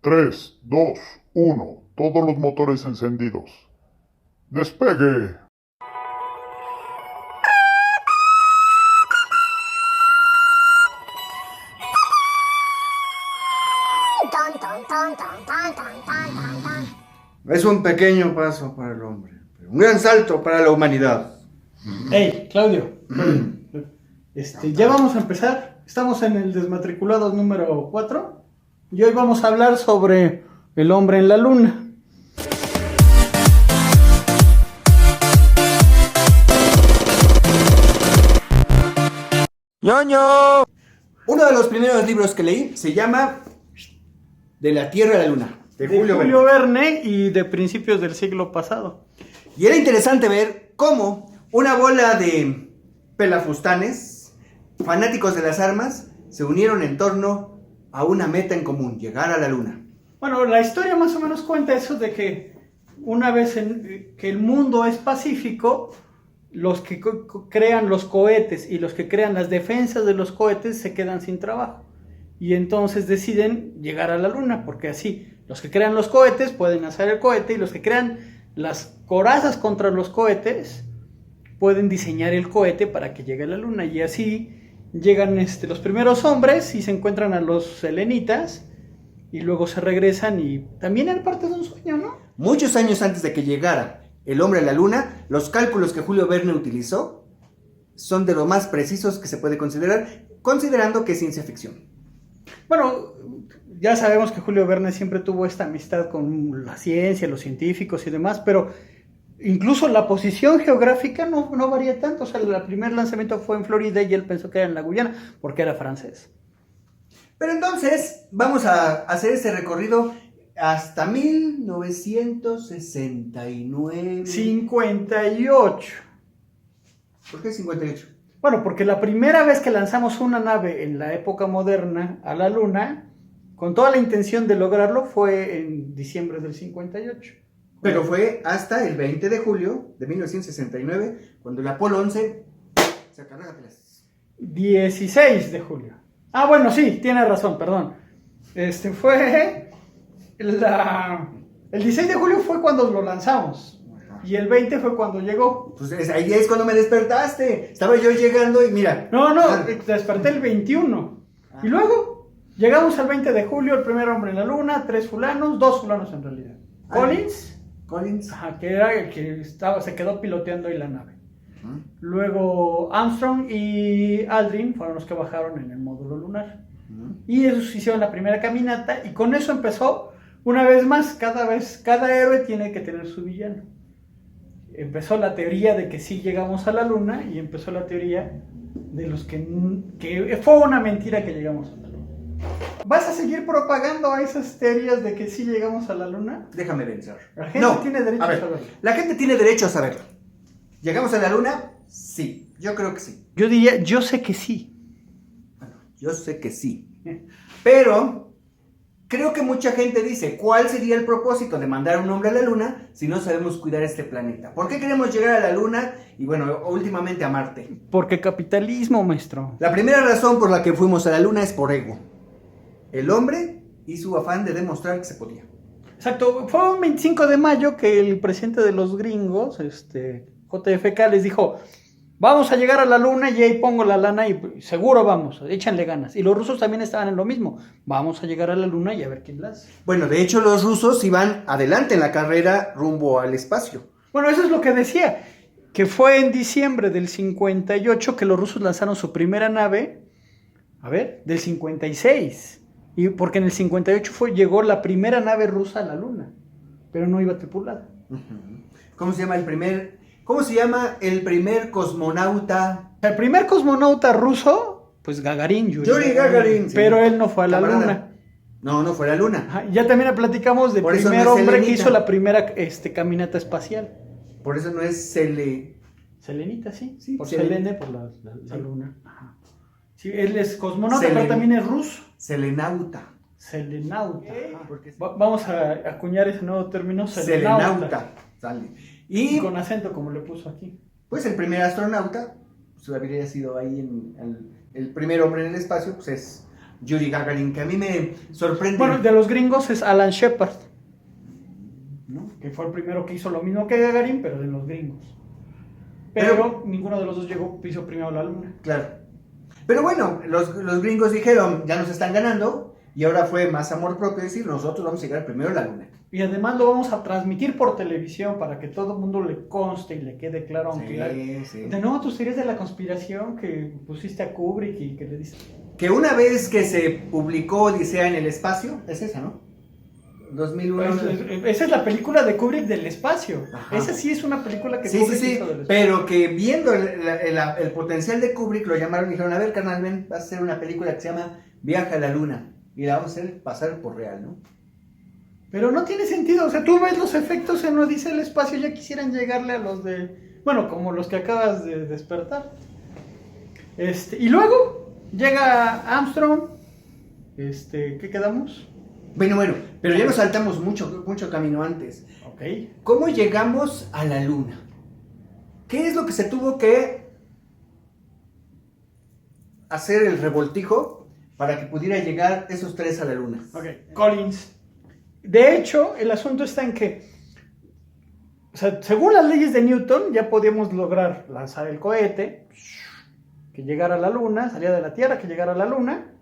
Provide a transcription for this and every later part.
3, 2, 1. Todos los motores encendidos. ¡Despegue! Es un pequeño paso para el hombre, pero un gran salto para la humanidad. Hey, Claudio. Ya vamos a empezar. Estamos en el desmatriculado número 4 y hoy vamos a hablar sobre el hombre en la luna. ¡Ñoño! Uno de los primeros libros que leí se llama De la Tierra a la Luna, de Julio Verne y de principios del siglo pasado. Y era interesante ver cómo una bola de pelafustanes, fanáticos de las armas, se unieron en torno a una meta en común, llegar a la luna. Bueno, la historia más o menos cuenta eso de que una vez que el mundo es pacífico, los que crean los cohetes y los que crean las defensas de los cohetes se quedan sin trabajo. Y entonces deciden llegar a la luna, porque así los que crean los cohetes pueden hacer el cohete y los que crean las corazas contra los cohetes pueden diseñar el cohete para que llegue a la luna. Y así llegan los primeros hombres y se encuentran a los selenitas y luego se regresan y también era parte de un sueño, ¿no? Muchos años antes de que llegara el hombre a la luna, los cálculos que Julio Verne utilizó son de lo más precisos que se puede considerar, considerando que es ciencia ficción. Bueno, ya sabemos que Julio Verne siempre tuvo esta amistad con la ciencia, los científicos y demás, pero incluso la posición geográfica no varía tanto. O sea, el primer lanzamiento fue en Florida y él pensó que era en la Guyana porque era francés. Pero entonces vamos a hacer este recorrido hasta 1969. 58. ¿Por qué 58? Bueno, porque la primera vez que lanzamos una nave en la época moderna a la Luna, con toda la intención de lograrlo, fue en diciembre del 58. Pero fue hasta el 20 de julio de 1969, cuando el Apolo 11 se carga las... 16 de julio. Ah, bueno, sí, tiene razón, perdón. Fue el 16 de julio fue cuando lo lanzamos. Y el 20 fue cuando llegó. Pues ahí es cuando me despertaste. Estaba yo llegando y mira. No, desperté el 21. Y luego llegamos al 20 de julio, el primer hombre en la luna, 3 fulanos, 2 fulanos en realidad. Collins. Ajá, que era el que se quedó piloteando ahí la nave. Luego Armstrong y Aldrin fueron los que bajaron en el módulo lunar. Y ellos hicieron la primera caminata y con eso empezó, una vez más, cada héroe tiene que tener su villano. Empezó la teoría de que sí llegamos a la luna y empezó la teoría de los que fue una mentira que llegamos a la luna. ¿Vas a seguir propagando a esas teorías de que sí llegamos a la luna? Déjame pensar. La gente tiene derecho a saberlo. La gente tiene derecho a saberlo. ¿Llegamos a la luna? Sí, yo creo que sí. Yo diría, yo sé que sí. Bueno, yo sé que sí. Pero creo que mucha gente dice, ¿cuál sería el propósito de mandar a un hombre a la luna si no sabemos cuidar este planeta? ¿Por qué queremos llegar a la luna y, bueno, últimamente a Marte? Porque capitalismo, maestro. La primera razón por la que fuimos a la luna es por ego. El hombre y su afán de demostrar que se podía. Exacto, fue un 25 de mayo que el presidente de los gringos, JFK, les dijo, vamos a llegar a la luna y ahí pongo la lana y seguro vamos, échanle ganas. Y los rusos también estaban en lo mismo, vamos a llegar a la luna y a ver quién la hace. Bueno, de hecho los rusos iban adelante en la carrera rumbo al espacio. Bueno, eso es lo que decía, que fue en diciembre del 58 que los rusos lanzaron su primera nave, del 56. Y porque en el 58 llegó la primera nave rusa a la luna, pero no iba tripulada. ¿Cómo se llama el primer cosmonauta? El primer cosmonauta ruso, pues Gagarin. Yuri Gagarin. Pero sí, él no fue a la luna. No fue a la luna. Ajá, ya también platicamos del primer hombre que hizo la primera caminata espacial. Por eso no es Selenita, sí. Por Selene. Selene, por la luna. Ajá. Sí, él es cosmonauta, pero también es ruso. Selenauta. Vamos a acuñar ese nuevo término, Selenauta. Sale. Y con acento, como le puso aquí. Pues el primer astronauta, pues habría sido ahí el primer hombre en el espacio, pues es Yuri Gagarin, que a mí me sorprende. Bueno, de los gringos es Alan Shepard, ¿no? que fue el primero que hizo lo mismo que Gagarin, pero de los gringos. Pero ninguno de los dos hizo primero la luna. Claro. Pero bueno, los gringos dijeron, ya nos están ganando, y ahora fue más amor propio decir, nosotros vamos a llegar primero a la luna. Y además lo vamos a transmitir por televisión para que todo el mundo le conste y le quede claro. Aunque Sí. de nuevo tus teorías de la conspiración que pusiste a Kubrick y que le dices... Que una vez que se publicó Odisea en el espacio, es esa, ¿no? 2001. Esa es la película de Kubrick del espacio. Ajá. Esa sí es una película que Sí, Kubrick sí, hizo del espacio. pero que viendo el potencial de Kubrick lo llamaron y dijeron, a ver, carnal, ven, vas a hacer una película que se llama Viaje a la Luna y la vamos a hacer pasar por real, ¿no? Pero no tiene sentido, o sea, tú ves los efectos en Odisea del espacio, ya quisieran llegarle a los de... Bueno, como los que acabas de despertar. Y luego llega Armstrong, ¿qué quedamos? Bueno, pero ya nos saltamos mucho camino antes. Ok. ¿Cómo llegamos a la Luna? ¿Qué es lo que se tuvo que hacer el revoltijo para que pudiera llegar esos tres a la Luna? Ok, Collins. De hecho, el asunto está en que, o sea, según las leyes de Newton, ya podíamos lograr lanzar el cohete, que llegara a la Luna, salía de la Tierra, que llegara a la Luna,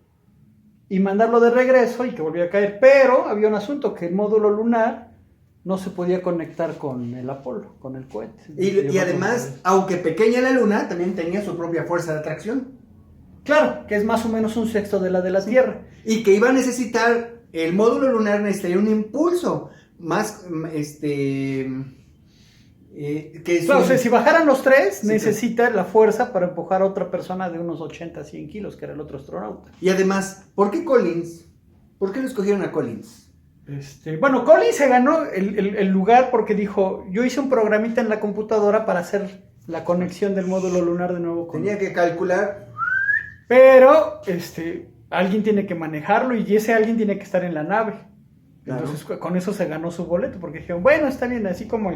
y mandarlo de regreso y que volviera a caer. Pero había un asunto, que el módulo lunar no se podía conectar con el Apolo, con el cohete. Y además, aunque pequeña la Luna, también tenía su propia fuerza de atracción. Claro, que es más o menos un sexto de la Tierra. Y que iba a necesitar, el módulo lunar necesitaría un impulso más, Claro, o sea, si bajaran los tres, Sí, necesita la fuerza para empujar a otra persona de unos 80 a 100 kilos, que era el otro astronauta. Y además, ¿por qué Collins? ¿Por qué lo escogieron a Collins? Bueno, Collins se ganó el lugar porque dijo, yo hice un programita en la computadora para hacer la conexión del módulo lunar de nuevo con... Tenía que calcular. Pero, alguien tiene que manejarlo y ese alguien tiene que estar en la nave. Claro. Entonces, con eso se ganó su boleto, porque dijeron, bueno, está bien, así como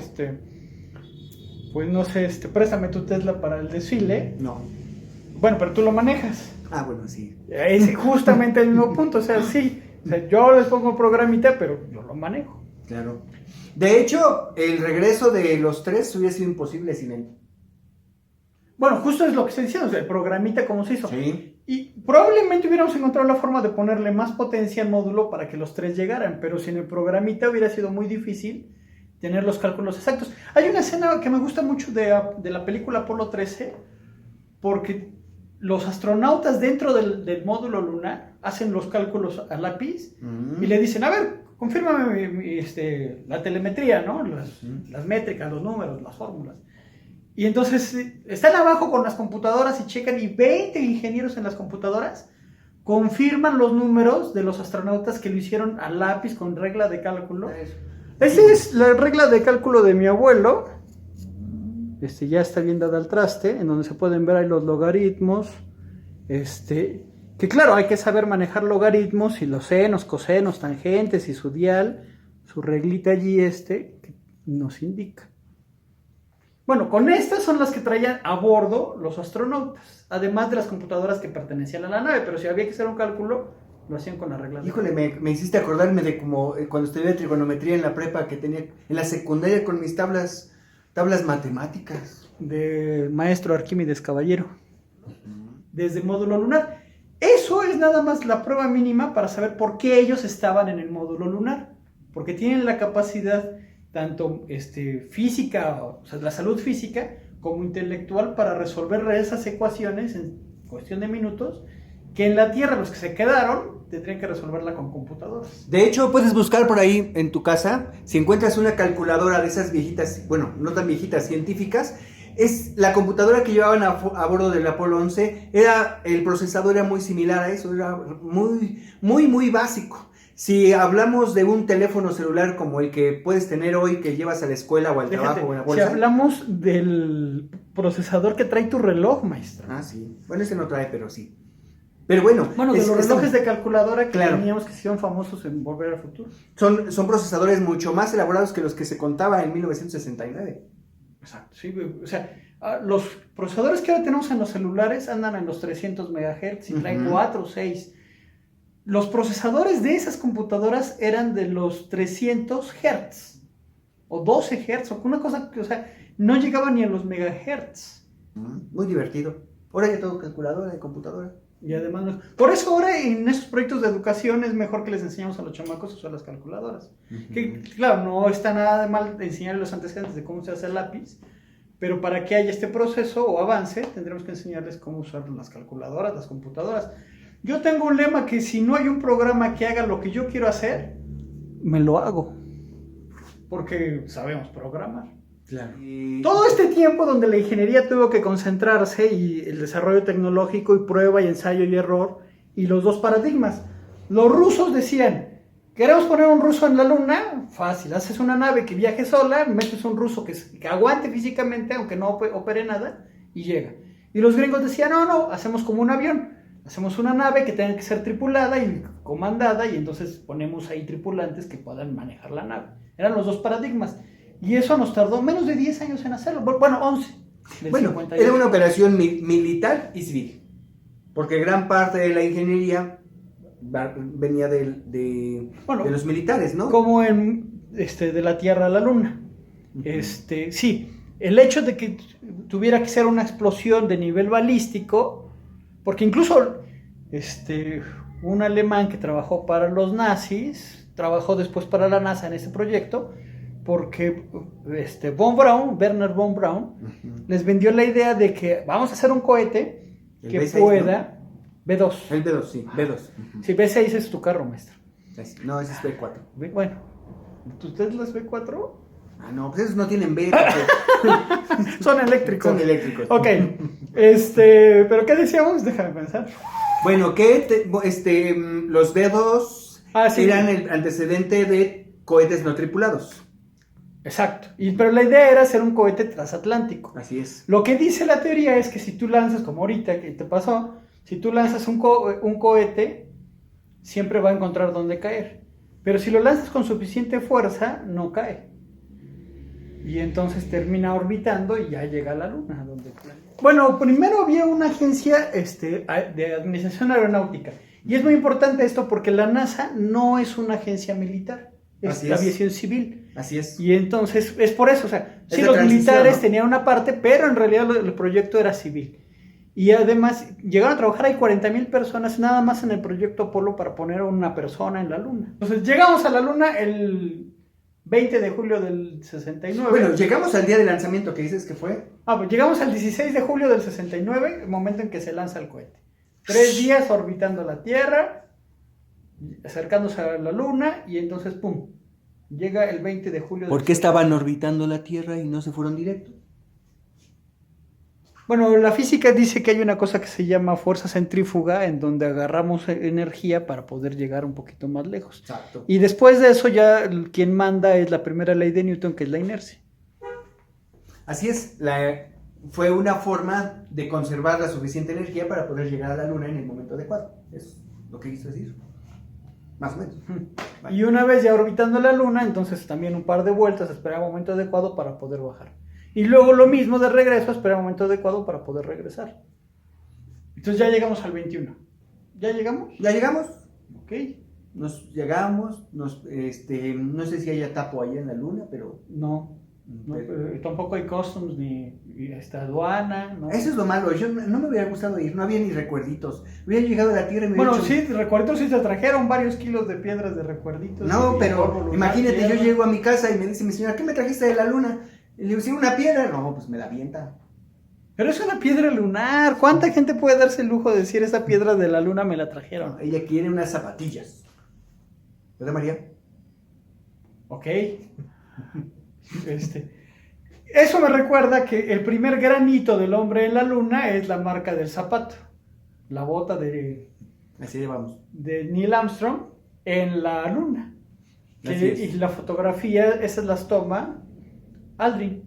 pues no sé, préstame tu Tesla para el desfile. No. Bueno, pero tú lo manejas. Ah, bueno, sí. Es justamente el mismo punto, o sea, sí. O sea, yo les pongo programita, pero yo lo manejo. Claro. De hecho, el regreso de los tres hubiera sido imposible sin él. Bueno, justo es lo que estoy diciendo, o sea, el programita como se hizo. Sí. Y probablemente hubiéramos encontrado la forma de ponerle más potencia al módulo para que los tres llegaran, pero sin el programita hubiera sido muy difícil tener los cálculos exactos. Hay una escena que me gusta mucho de la película Apolo 13, porque los astronautas dentro del módulo lunar hacen los cálculos a lápiz y le dicen, a ver, confírmame la telemetría, ¿no? Las métricas, los números, las fórmulas. Y entonces están abajo con las computadoras y checan, y 20 ingenieros en las computadoras confirman los números de los astronautas que lo hicieron a lápiz con regla de cálculo. Esa es la regla de cálculo de mi abuelo. Ya está bien dada al traste, en donde se pueden ver ahí los logaritmos. Que claro, hay que saber manejar logaritmos y los senos, cosenos, tangentes y su dial, su reglita allí que nos indica. Bueno, con estas son las que traían a bordo los astronautas, además de las computadoras que pertenecían a la nave, pero si había que hacer un cálculo, lo hacían con las reglas. Híjole, me hiciste acordarme de como cuando estudié trigonometría en la prepa, que tenía en la secundaria con mis tablas matemáticas. De maestro Arquímedes Caballero. Desde módulo lunar. Eso es nada más la prueba mínima para saber por qué ellos estaban en el módulo lunar. Porque tienen la capacidad, tanto física, o sea, la salud física, como intelectual, para resolver esas ecuaciones en cuestión de minutos, que en la Tierra los que se quedaron tendrían que resolverla con computadoras. De hecho, puedes buscar por ahí en tu casa, si encuentras una calculadora de esas viejitas, bueno, no tan viejitas, científicas, es la computadora que llevaban a bordo del Apolo 11, el procesador era muy similar a eso, era muy básico. Si hablamos de un teléfono celular como el que puedes tener hoy, que llevas a la escuela o al trabajo o a la bolsa. Si hablamos del procesador que trae tu reloj, maestro. Ah, sí. Bueno, ese no trae, pero sí. Pero bueno. Bueno, de los relojes de calculadora que claro, teníamos, que se hicieron famosos en Volver al Futuro. Son procesadores mucho más elaborados que los que se contaba en 1969. Exacto, sí, o sea, los procesadores que ahora tenemos en los celulares andan en los 300 MHz y traen 4 o 6. los procesadores de esas computadoras eran de los 300 Hz o 12 Hz o una cosa que, o sea, no llegaba ni a los megahertz. Muy divertido. Ahora ya todo calculadora y computadora. Y además, por eso ahora en esos proyectos de educación es mejor que les enseñemos a los chamacos a usar las calculadoras. Que claro, no está nada de mal enseñar los antecedentes de cómo se hace el lápiz, pero para que haya este proceso o avance, tendremos que enseñarles cómo usar las calculadoras, las computadoras. Yo tengo un lema que si no hay un programa que haga lo que yo quiero hacer, me lo hago. Porque sabemos programar. Claro. Todo este tiempo donde la ingeniería tuvo que concentrarse y el desarrollo tecnológico y prueba y ensayo y error y los dos paradigmas. Los rusos decían, queremos poner un ruso en la luna, fácil, haces una nave que viaje sola, metes un ruso que aguante físicamente, aunque no opere nada, y llega. Y los gringos decían, no, hacemos como un avión, hacemos una nave que tenga que ser tripulada y comandada y entonces ponemos ahí tripulantes que puedan manejar la nave. Eran los dos paradigmas. Y eso nos tardó menos de 10 años en hacerlo. Bueno, 11. Bueno, era una operación militar y civil. Porque gran parte de la ingeniería venía de los militares, ¿no? Como de la Tierra a la Luna. Sí, el hecho de que tuviera que ser una explosión de nivel balístico, porque incluso un alemán que trabajó para los nazis, trabajó después para la NASA en ese proyecto, porque Wernher von Braun les vendió la idea de que vamos a hacer un cohete que B6, pueda... ¿no? B2. El B2, sí, B2. Sí, B6 es tu carro, maestro. No, ese es B4. Bueno, ¿ustedes las B4? Ah, no, pues esos no tienen B. Son eléctricos. Son eléctricos. Ok, ¿pero qué decíamos? Déjame pensar. Bueno, que los B2 eran el antecedente de cohetes no tripulados. Exacto, pero la idea era hacer un cohete transatlántico. Así es. Lo que dice la teoría es que si tú lanzas, como ahorita que te pasó, si tú lanzas un cohete, siempre va a encontrar dónde caer. Pero si lo lanzas con suficiente fuerza, no cae. Y entonces termina orbitando y ya llega a la Luna. Bueno, primero había una agencia de administración aeronáutica. Y es muy importante esto porque la NASA no es una agencia militar. Es aviación civil. Así es. Y entonces, es por eso, o sea, sí, los militares, ¿no?, tenían una parte, pero en realidad el proyecto era civil. Y además, llegaron a trabajar ahí 40,000 personas nada más en el proyecto Apolo para poner a una persona en la Luna. Entonces, llegamos a la Luna el 20 de julio del 69. Bueno, llegamos al día de lanzamiento, que dices que fue. Pues llegamos al 16 de julio del 69, el momento en que se lanza el cohete. 3 días orbitando la Tierra, acercándose a la Luna, y entonces, ¡pum!, llega el 20 de julio. ¿Por qué estaban orbitando la Tierra y no se fueron directo? Bueno, la física dice que hay una cosa que se llama fuerza centrífuga, en donde agarramos energía para poder llegar un poquito más lejos. Exacto. Y después de eso ya quien manda es la primera ley de Newton, que es la inercia. Así es, fue una forma de conservar la suficiente energía para poder llegar a la Luna en el momento adecuado. Es lo que quiso decir. Más o menos. Vale. Y una vez ya orbitando la Luna, entonces también un par de vueltas, esperar el momento adecuado para poder bajar. Y luego lo mismo de regreso, esperar el momento adecuado para poder regresar. Entonces ya llegamos al 21. ¿Ya llegamos? ¿Ya llegamos? Ok. Llegamos, no sé si haya tapo allá en la Luna, pero... No, tampoco hay customs ni aduana. ¿No? Eso es lo malo, yo no me hubiera gustado ir, no había ni recuerditos. Hubiera llegado a la Tierra y me Bueno, hubiera sí, recuerditos sí se trajeron varios kilos de piedras de recuerditos. No, pero imagínate, yo llego a mi casa y me dice mi señora, ¿qué me trajiste de la Luna? Y le digo, una piedra. No, pues me la avienta. Pero es una piedra lunar. ¿Cuánta gente puede darse el lujo de decir esa piedra de la Luna me la trajeron? No, ella quiere unas zapatillas. ¿Verdad, María? Ok. Eso me recuerda que el primer granito del hombre en la Luna es la marca del zapato. La bota Así llevamos. de Neil Armstrong en la Luna. Y la fotografía, esas las toma Aldrin.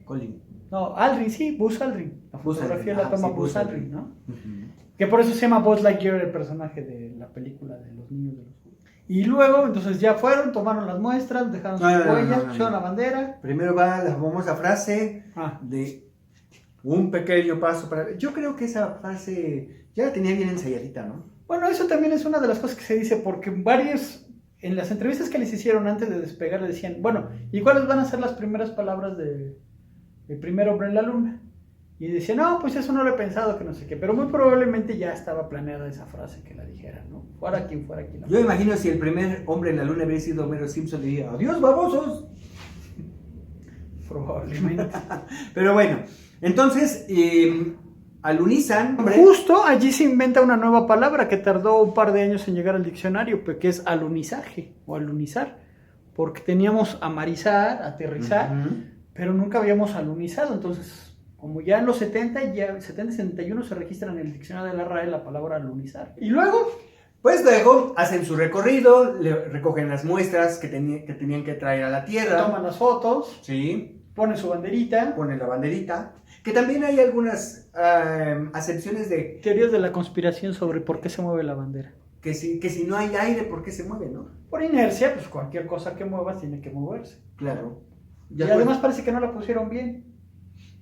Colin. No, Aldrin, sí, Buzz Aldrin. La fotografía la toma Buzz Aldrin, ¿no? Uh-huh. Que por eso se llama Buzz Lightyear, el personaje de la película de los niños de los juguetes. Y luego, entonces ya fueron, tomaron las muestras, dejaron sus huellas, pusieron la bandera. Primero va la famosa frase de un pequeño paso para... Yo creo que esa frase ya la tenía bien ensayadita, ¿no? Bueno, eso también es una de las cosas que se dice, porque en las entrevistas que les hicieron antes de despegar, le decían, bueno, ¿y cuáles van a ser las primeras palabras del primer hombre en la luna? Y decían, no, pues eso no lo he pensado, que no sé qué, pero muy probablemente ya estaba planeada esa frase que la dijeran, ¿no? Fuera quien fuera quien. Yo imagino si el primer hombre en la luna hubiera sido Homero Simpson, diría, adiós, babosos. Probablemente. Pero bueno, entonces, alunizan. Justo allí se inventa una nueva palabra que tardó un par de años en llegar al diccionario, que es alunizaje o alunizar, porque teníamos amarizar, aterrizar, pero nunca habíamos alunizado. Entonces, como ya en los 70 y 71 se registra en el diccionario de la RAE la palabra alunizar. Y luego, pues luego hacen su recorrido, recogen las muestras que tenían que traer a la Tierra. toman las fotos, Sí. ponen su banderita. Ponen la banderita. Que también hay algunas acepciones de Teorías de la conspiración sobre por qué se mueve la bandera. que si no hay aire, ¿por qué se mueve, no? Por inercia, pues cualquier cosa que muevas tiene que moverse. Claro. Y además parece que no la pusieron bien.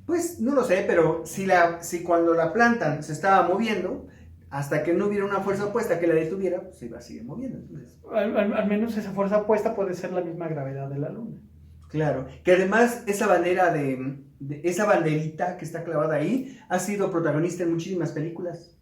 Pues no lo sé, pero si cuando la plantan se estaba moviendo, hasta que no hubiera una fuerza opuesta que la detuviera, pues se iba a seguir moviendo. Entonces, Al menos esa fuerza opuesta puede ser la misma gravedad de la luna. claro. Que además esa bandera esa banderita que está clavada ahí ha sido protagonista en muchísimas películas.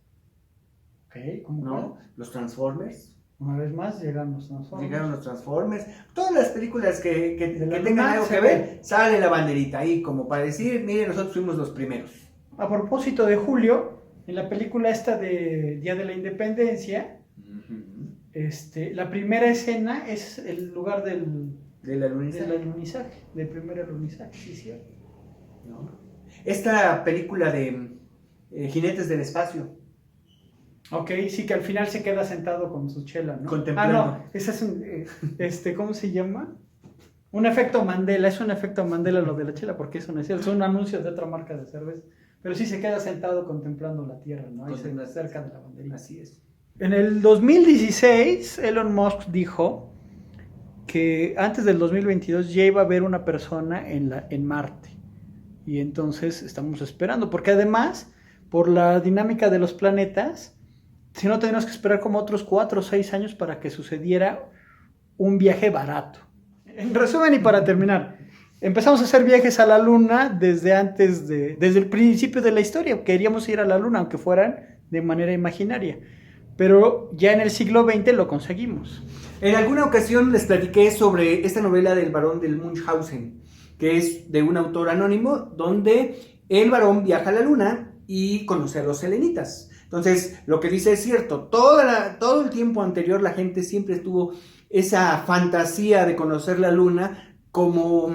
Ok, ¿cómo ¿No? cuál? Los Transformers. Una vez más llegaron los Transformers. Llegaron los Transformers. Todas las películas que la tengan luna algo se que ve. ver, sale la banderita ahí, como para decir, miren, nosotros fuimos los primeros. A propósito de Julio, en la película esta de Día de la Independencia, la primera escena es el lugar del Del alunizaje. alunizaje, del primer alunizaje, sí, cierto. ¿No? Esta película de Jinetes del Espacio. Ok, sí, que al final se queda sentado con su chela, ¿no? Contemplando. Ah, no, ese es un, ¿cómo se llama? Un efecto Mandela, es un efecto Mandela lo de la chela, porque eso no es cierto, son anuncios de otra marca de cerveza. Pero sí se queda sentado contemplando la tierra, ¿no? Ahí cerca de la banderita. Así es. En el 2016, Elon Musk dijo que antes del 2022 ya iba a haber una persona en Marte. Y entonces estamos esperando, porque además, por la dinámica de los planetas, si no, tendríamos que esperar como otros 4 o 6 años para que sucediera un viaje barato. En resumen y para terminar, empezamos a hacer viajes a la Luna desde el principio de la historia. Queríamos ir a la Luna, aunque fueran de manera imaginaria. Pero ya en el siglo XX lo conseguimos. En alguna ocasión les platiqué sobre esta novela del Barón del Munchausen, que es de un autor anónimo, donde el varón viaja a la Luna y conoce a los selenitas. Entonces, lo que dice es cierto, todo el tiempo anterior la gente siempre tuvo esa fantasía de conocer la Luna como,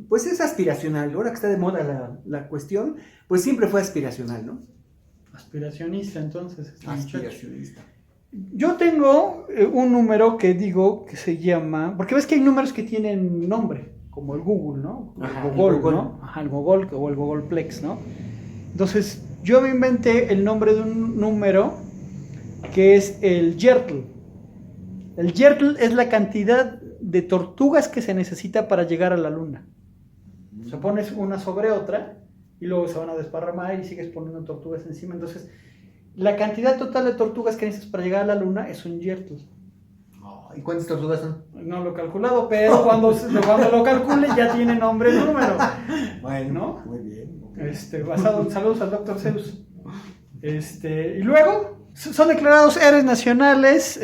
pues es aspiracional. Ahora que está de moda la cuestión, pues siempre fue aspiracional, ¿no? Aspiracionista, entonces. Aspiracionista. Yo tengo un número que digo que se llama, porque ves que hay números que tienen nombre, como el Google, ¿no? Ajá, el Google, el Google. ¿no? Ajá, el Google o el Googleplex, ¿no? Entonces, yo me inventé el nombre de un número que es el Yertle. El Yertle es la cantidad de tortugas que se necesita para llegar a la Luna. O sea, pones una sobre otra y luego se van a desparramar y sigues poniendo tortugas encima. Entonces, la cantidad total de tortugas que necesitas para llegar a la Luna es un Yertle. ¿Y cuántas tortugas son? No lo he calculado, pero cuando lo calcule ya tiene nombre el número. Bueno, ¿no? muy bien. Saludos al Dr. Zeus. Y luego son declarados héroes nacionales,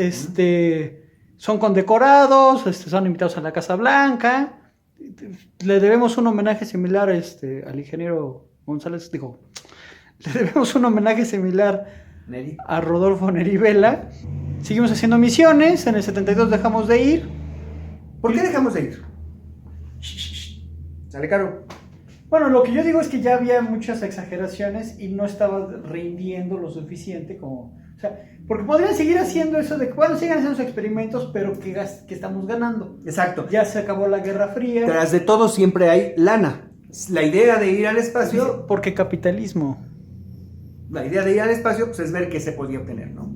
son condecorados, son invitados a la Casa Blanca. Le debemos un homenaje similar al ingeniero González, le debemos un homenaje similar Neri. a Rodolfo Neri Vela. Seguimos haciendo misiones, en el 72 dejamos de ir. ¿Por qué dejamos de ir? Sale caro. Bueno, lo que yo digo es que ya había muchas exageraciones y no estaba rindiendo lo suficiente como... O sea, porque podrían seguir haciendo eso de que, bueno, sigan haciendo sus experimentos, pero que estamos ganando. Exacto. Ya se acabó la Guerra Fría. Tras de todo siempre hay lana. La idea de ir al espacio... Porque capitalismo. La idea de ir al espacio pues, es ver qué se podía obtener, ¿no?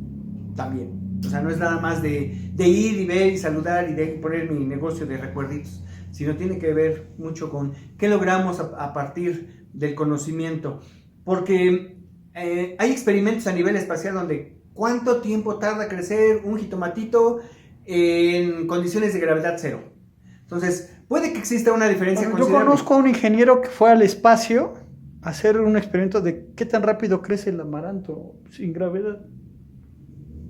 También. O sea, no es nada más de ir y ver y saludar y poner mi negocio de recuerditos, sino tiene que ver mucho con qué logramos a partir del conocimiento. Porque hay experimentos a nivel espacial donde ¿Cuánto tiempo tarda crecer un jitomatito en condiciones de gravedad cero? Entonces, puede que exista una diferencia Bueno, yo considerable. conozco a un ingeniero que fue al espacio a hacer un experimento de qué tan rápido crece el amaranto sin gravedad.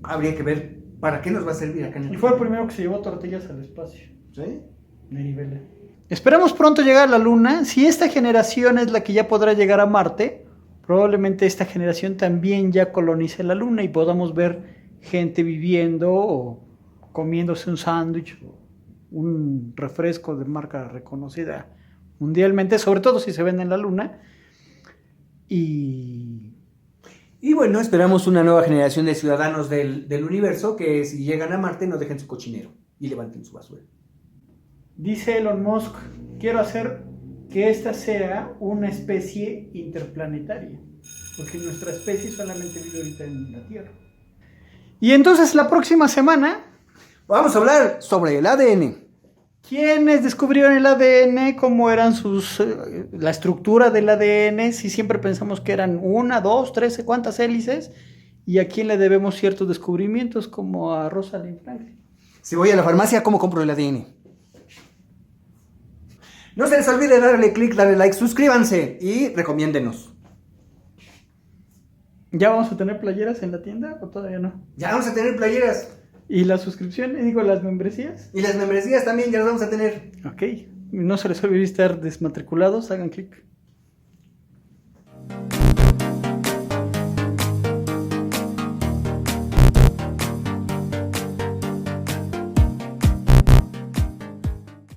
Habría que ver para qué nos va a servir acá en el Y fue el primero que se llevó tortillas al espacio. ¿Sí? Neri Vela. Esperamos pronto llegar a la Luna. Si esta generación es la que ya podrá llegar a Marte, probablemente esta generación también ya colonice la Luna y podamos ver gente viviendo o comiéndose un sándwich o un refresco de marca reconocida mundialmente, sobre todo si se vende en la Luna. Y bueno, esperamos una nueva generación de ciudadanos del universo que si llegan a Marte no dejen su cochinero y levanten su basura. dice Elon Musk, quiero hacer que esta sea una especie interplanetaria, porque nuestra especie solamente vive ahorita en la Tierra. Y entonces la próxima semana, Vamos a hablar sobre el ADN. ¿quiénes descubrieron el ADN? ¿Cómo eran la estructura del ADN? Si siempre pensamos que eran 1, 2, 13, ¿cuántas hélices? ¿Y a quién le debemos ciertos descubrimientos como a Rosalind Franklin? Si voy a la farmacia, ¿cómo compro el ADN? No se les olvide darle click, darle like, suscríbanse y recomiéndenos. ¿Ya vamos a tener playeras en la tienda o todavía no? Ya vamos a tener playeras. ¿Y las suscripciones? Digo, las membresías. Y las membresías también ya las vamos a tener. Ok. No se les olvide estar desmatriculados, hagan clic.